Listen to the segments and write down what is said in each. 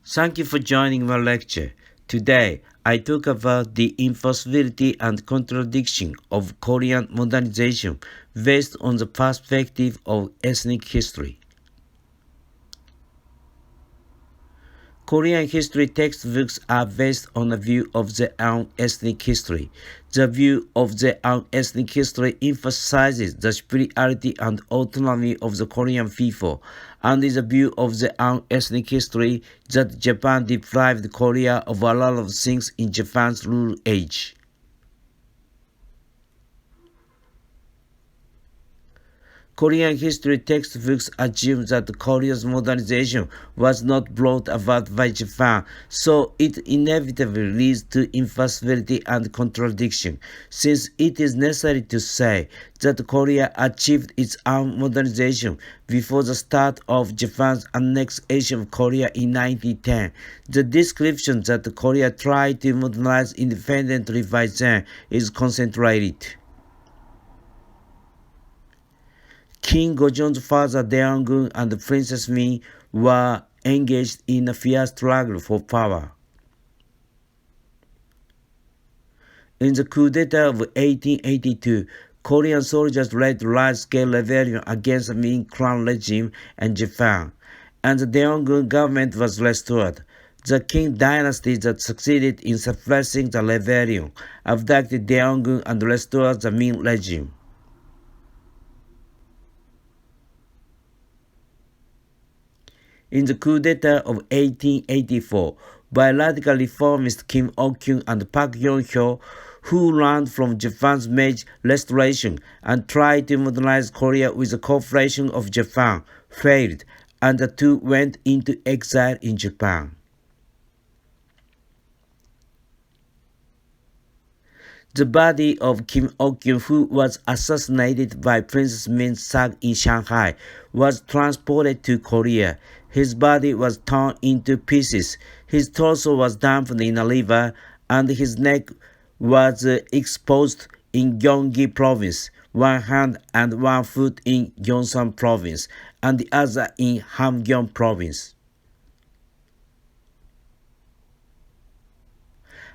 Thank you for joining my lecture. Today, I talk about the impossibility and contradiction of Korean modernization based on the perspective of ethnic history. Korean history textbooks are based on a view of their own ethnic history. The view of their own ethnic history emphasizes the spirituality and autonomy of the Korean people, and is a view of their own ethnic history that Japan deprived Korea of a lot of things in Japan's rule age. Korean history textbooks assume that Korea's modernization was not brought about by Japan, so it inevitably leads to impossibility and contradiction, since it is necessary to say that Korea achieved its own modernization before the start of Japan's annexation of Korea in 1910. The description that Korea tried to modernize independently by then is concentrated. King Gojeon's father Daeong-gun and Princess Min were engaged in a fierce struggle for power. In the coup d'etat of 1882, Korean soldiers led large-scale rebellion against the Min Crown regime and Japan, and the Daeong-gun government was restored. The Qing dynasty that succeeded in suppressing the rebellion abducted Daeong-gun and restored the Min regime. In the coup d'etat of 1884, by radical reformist Kim Il-kyung and Park Yong-hyo, who learned from Japan's Meiji Restoration and tried to modernize Korea with the cooperation of Japan, failed, and the two went into exile in Japan. The body of Kim Il-kyung, who was assassinated by Princess Min's son in Shanghai, was transported to Korea. His body was torn into pieces, his torso was dumped in a river, and his neck was exposed in Gyeonggi province, one hand and one foot in Gyeongsang province, and the other in Hamgyong province.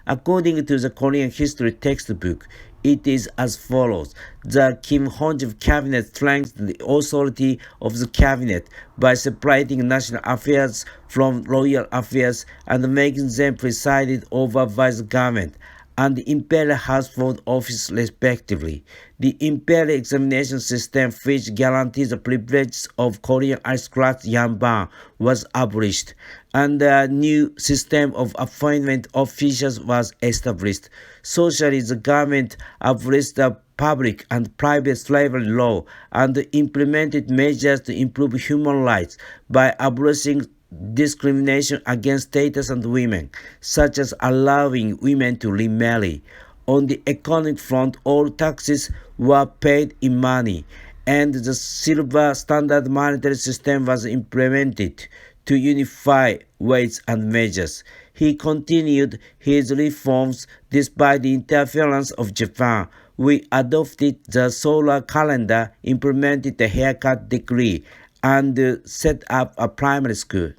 According to the Korean history textbook, it is as follows. The Kim Hong-jip cabinet strengthened the authority of the cabinet by separating national affairs from royal affairs and making them presided over by the government and the imperial household office respectively. The imperial examination system, which guarantees the privileges of Korean aristocrats Yanban, was abolished, and a new system of appointment officials was established. Socially, the government abolished the public and private slavery law and implemented measures to improve human rights by abolishing discrimination against status and women, such as allowing women to remarry. On the economic front, all taxes were paid in money, and the silver standard monetary system was implemented to unify weights and measures. He continued his reforms despite the interference of Japan. We adopted the solar calendar, implemented the haircut decree, and set up a primary school.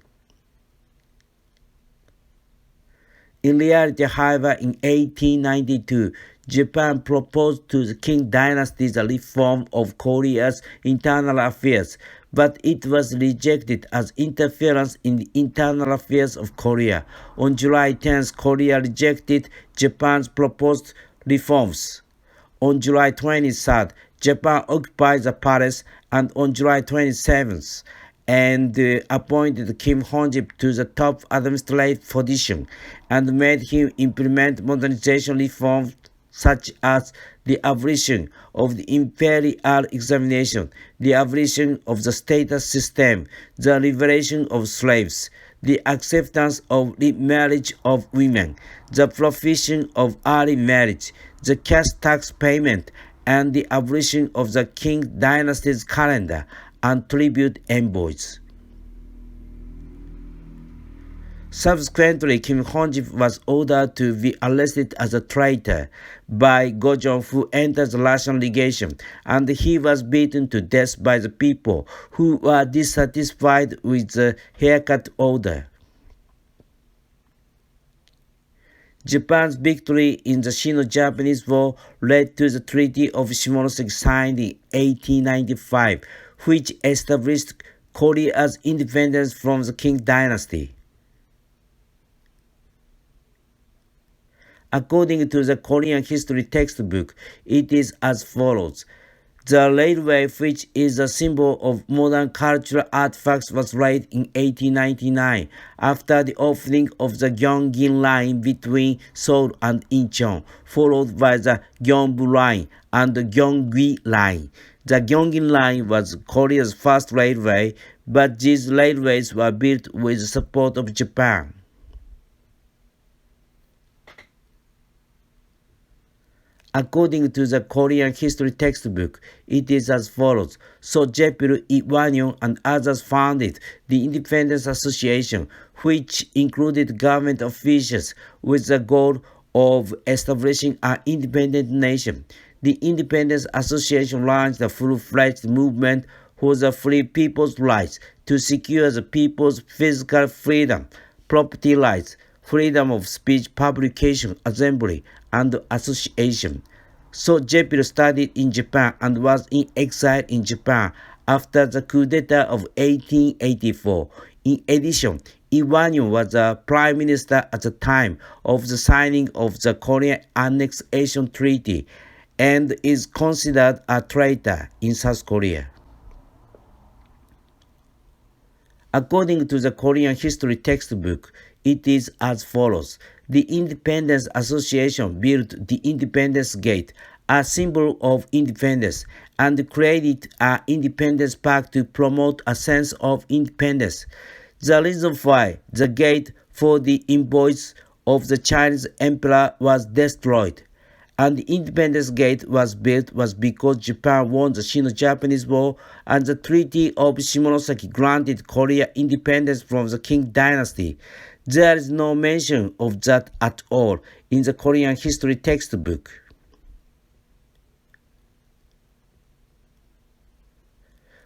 In reality, however, in 1892, Japan proposed to the Qing dynasty the reform of Korea's internal affairs, but it was rejected as interference in the internal affairs of Korea. On July 10th, Korea rejected Japan's proposed reforms. On July 23rd, Japan occupied the palace, and on July 27th, appointed Kim Hong-jip to the top administrative position and made him implement modernization reforms such as the abolition of the imperial examination, the abolition of the status system, the liberation of slaves, the acceptance of remarriage of women, the prohibition of early marriage, the caste tax payment, and the abolition of the Qing dynasty's calendar and tribute envoys. Subsequently, Kim Hong-jip was ordered to be arrested as a traitor by Gojeon, who entered the Russian legation, and he was beaten to death by the people who were dissatisfied with the haircut order. Japan's victory in the Sino-Japanese War led to the Treaty of Shimonoseki signed in 1895, which established Korea's independence from the Qing dynasty. According to the Korean history textbook, it is as follows. The railway, which is a symbol of modern cultural artifacts, was laid in 1899 after the opening of the Gyeonggin Line between Seoul and Incheon, followed by the Gyeongbu Line and the Gyeonggi Line. The Gyeonggin Line was Korea's first railway, but these railways were built with the support of Japan. According to the Korean history textbook, it is as follows. So Jaepil, Lee Wanyon, and others founded the Independence Association, which included government officials with the goal of establishing an independent nation. The Independence Association launched a full-fledged movement for the free people's rights to secure the people's physical freedom, property rights, freedom of speech, publication, assembly, and association. So Jaepil studied in Japan and was in exile in Japan after the coup d'etat of 1884. In addition, Lee Wanyon was the prime minister at the time of the signing of the Korean annexation treaty and is considered a traitor in South Korea. According to the Korean history textbook, it is as follows. The Independence Association built the Independence Gate, a symbol of independence, and created an Independence Park to promote a sense of independence. The reason why the gate for the envoys of the Chinese emperor was destroyed and the Independence Gate was built was because Japan won the Sino-Japanese War and the Treaty of Shimonoseki granted Korea independence from the Qing dynasty. There is no mention of that at all in the Korean history textbook.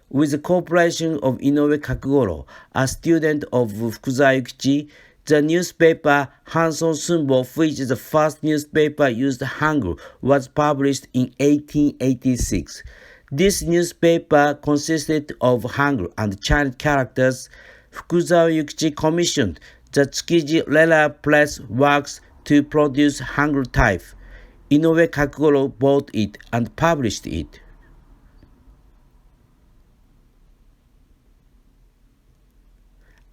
With the cooperation of Inoue Kakugoro, a student of Fukuzawa Yukichi, the newspaper Hanson Sunbo, which is the first newspaper used Hangul, was published in 1886. This newspaper consisted of Hangul and Chinese characters. Fukuzawa Yukichi commissioned the Tsukiji Rera Press Works to produce Hangul type. Inoue Kakugoro bought it and published it.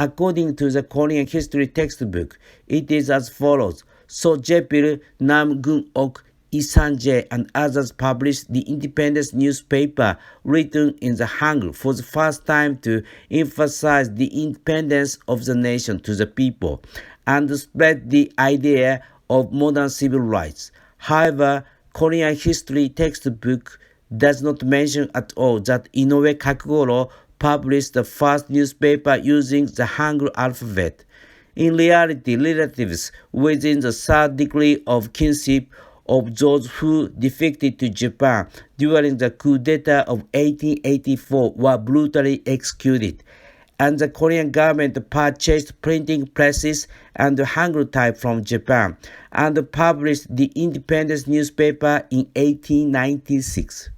According to the Korean history textbook, it is as follows. So Jaepil, Nam Gun-ok, Lee San-jae, and others published the independence newspaper written in the Hangul for the first time to emphasize the independence of the nation to the people and spread the idea of modern civil rights. However, Korean history textbook does not mention at all that Inoue Kakugoro published the first newspaper using the Hangul alphabet. In reality, relatives within the third degree of kinship of those who defected to Japan during the coup d'etat of 1884 were brutally executed, and the Korean government purchased printing presses and Hangul type from Japan and published the independence newspaper in 1896.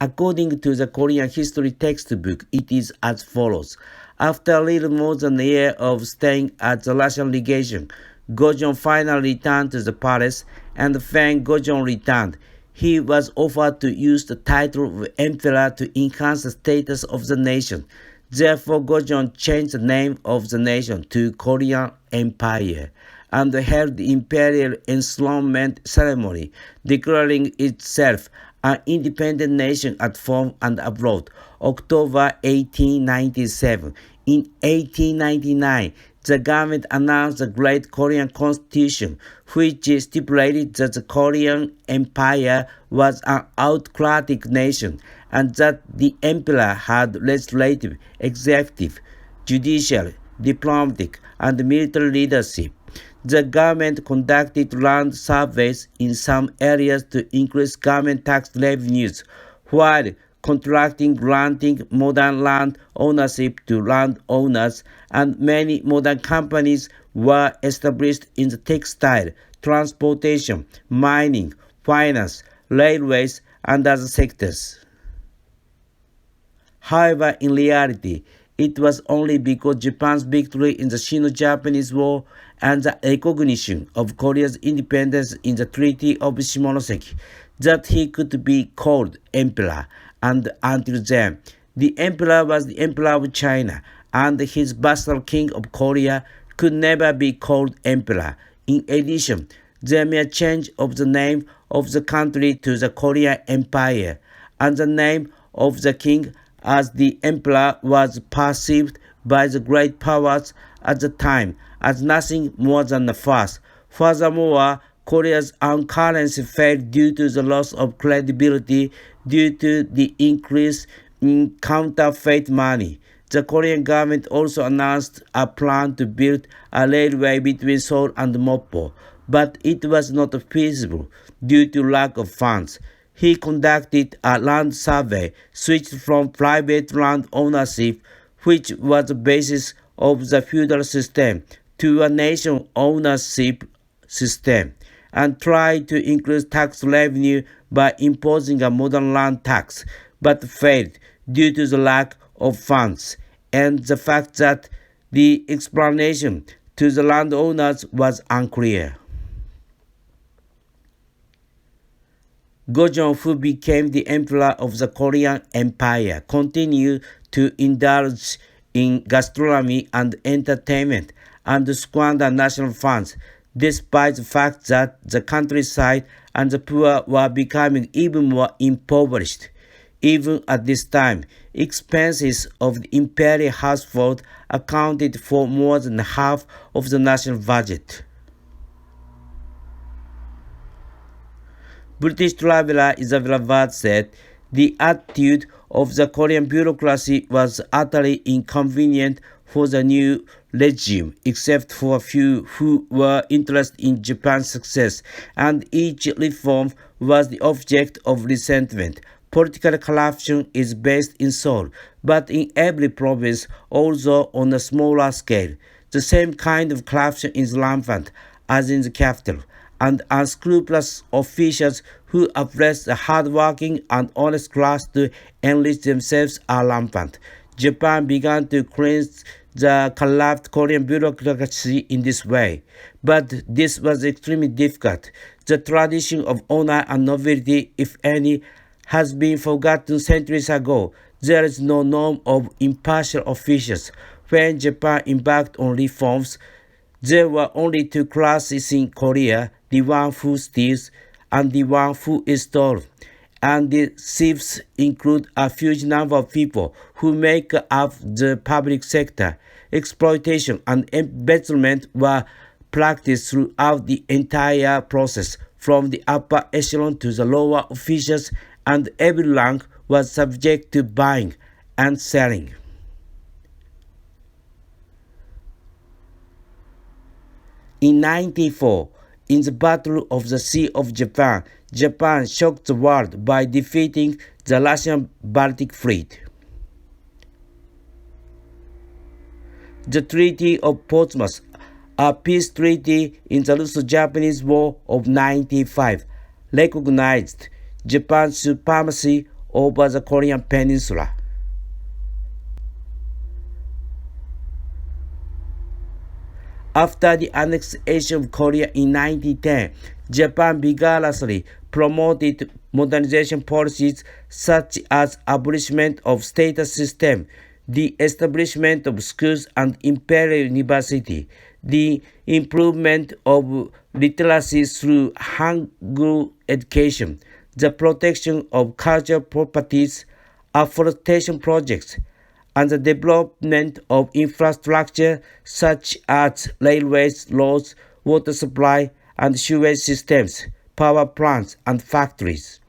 According to the Korean history textbook, it is as follows. After a little more than a year of staying at the Russian legation, Gojeon finally returned to the palace, and when Gojeon returned, he was offered to use the title of emperor to enhance the status of the nation. Therefore, Gojeon changed the name of the nation to Korean Empire and held the imperial enthronement ceremony, declaring itself an independent nation at home and abroad, October 1897. In 1899, the government announced the Great Korean Constitution, which stipulated that the Korean Empire was an autocratic nation and that the emperor had legislative, executive, judicial, diplomatic, and military leadership. The government conducted land surveys in some areas to increase government tax revenues, while contracting granting modern land ownership to landowners, and many modern companies were established in the textile, transportation, mining, finance, railways, and other sectors. However, in reality, it was only because Japan's victory in the Sino-Japanese War and the recognition of Korea's independence in the Treaty of Shimonoseki that he could be called emperor, and until then, the emperor was the emperor of China, and his vassal king of Korea could never be called emperor. In addition, the mere change of the name of the country to the Korean Empire and the name of the king as the emperor was perceived by the great powers at the time as nothing more than a farce. Furthermore, Korea's own currency failed due to the loss of credibility due to the increase in counterfeit money. The Korean government also announced a plan to build a railway between Seoul and Mokpo, but it was not feasible due to lack of funds. He conducted a land survey, switched from private land ownership, which was the basis of the feudal system, to a nation ownership system, and tried to increase tax revenue by imposing a modern land tax, but failed due to the lack of funds and the fact that the explanation to the landowners was unclear. Gojong, who became the emperor of the Korean Empire, continued to indulge in gastronomy and entertainment and squander national funds, despite the fact that the countryside and the poor were becoming even more impoverished. Even at this time, expenses of the imperial household accounted for more than half of the national budget. British traveler Isabella Ward said, "The attitude of the Korean bureaucracy was utterly inconvenient for the new regime, except for a few who were interested in Japan's success, and each reform was the object of resentment. Political corruption is based in Seoul, but in every province, also on a smaller scale. The same kind of corruption is rampant as in the capital, and unscrupulous officials who oppress the hardworking and honest class to enrich themselves are rampant." Japan began to cleanse the corrupt Korean bureaucracy in this way, but this was extremely difficult. The tradition of honor and nobility, if any, has been forgotten centuries ago. There is no norm of impartial officials. When Japan embarked on reforms, there were only two classes in Korea, the one who steals and the one who is stolen. And the thieves include a huge number of people who make up the public sector. Exploitation and embezzlement were practiced throughout the entire process, from the upper echelon to the lower officials, and every rank was subject to buying and selling. In 1904, in the Battle of the Sea of Japan, Japan shocked the world by defeating the Russian Baltic Fleet. The Treaty of Portsmouth, a peace treaty in the Russo-Japanese War of 1905, recognized Japan's supremacy over the Korean peninsula. After the annexation of Korea in 1910, Japan vigorously promoted modernization policies such as abolishment of status system, the establishment of schools and imperial university, the improvement of literacy through Hangul education, the protection of cultural properties, afforestation projects, and the development of infrastructure such as railways, roads, water supply, and sewage systems, power plants, and factories.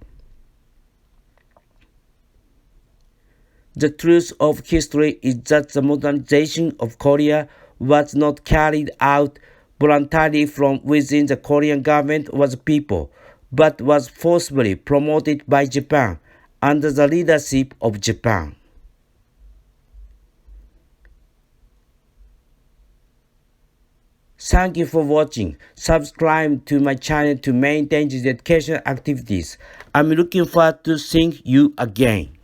The truth of history is that the modernization of Korea was not carried out voluntarily from within the Korean government or the people, but was forcibly promoted by Japan under the leadership of Japan. Thank you for watching. Subscribe to my channel to maintain these educational activities. I'm looking forward to seeing you again.